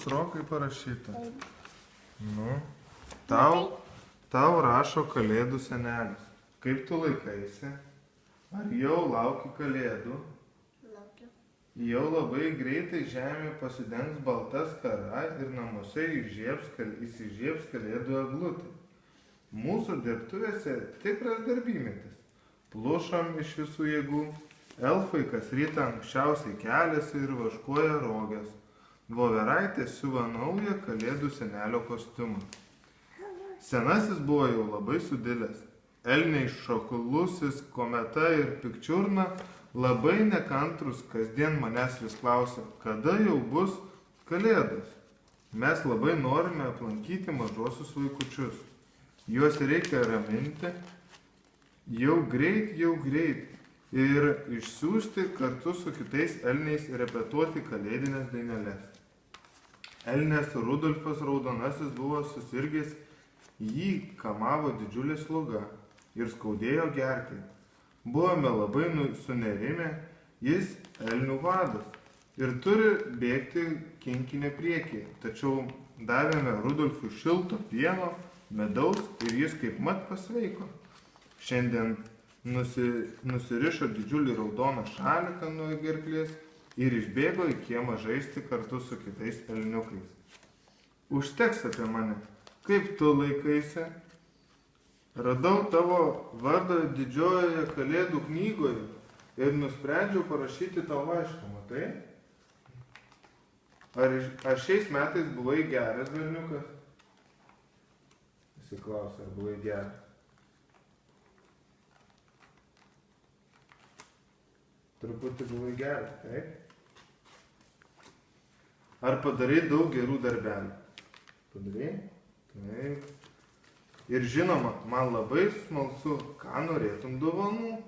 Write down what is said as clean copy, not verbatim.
Rokai parašyta. Nu, tau rašo Kalėdų senelis. Kaip tu laikaisi? Ar jau lauki Kalėdų? Laukiu. Jau labai greitai žemė pasidengs balta skara ir namuose įsižiebs Kalėdų eglutė. Mūsų dirbtuvėse tikras darbymetis. Plušam iš visų jėgų. Elfai kas rytą anksčiausiai keliasi ir vaškuoja roges. Voveraitė siuva naują Kalėdų senelio kostiumą. Senasis buvo jau labai sudilęs. Elniai Šokulusis, Kometa ir Pikčiurna labai nekantrus kasdien manęs vis klausia, kada jau bus Kalėdos. Mes labai norime aplankyti mažuosius vaikučius. Juos reikia raminti jau greit ir išsiųsti kartu su kitais elniais repetuoti kalėdinės daineles. Elnės Rudolfas Raudonasis buvo susirgęs, jį kamavo didžiulė sloga ir skaudėjo gerklę. Buvome labai sunerimę, jis elnių vadas ir turi bėgti kinkinę priekyje, tačiau davėme Rudolfui šilto pieno, medaus ir jis kaip mat pasveiko. Šiandien nusirišo didžiulį raudoną šaliką nuo gerklės ir išbėgo į kiemą žaisti kartu su kitais elniukais. Užteks apie mane, kaip tu laikaisi? Radau tavo vardą didžiojoje Kalėdų knygoje ir nusprendžiau parašyti tau laišką, matai? Ar šiais metais buvai geras berniukas? Įsiklausė, ar buvai geras? Truputį buvai geras, taip? Ar padarai daug gerų darbelių? Padarai? Taip. Ir žinoma, man labai smalsu, ką norėtum dovanų.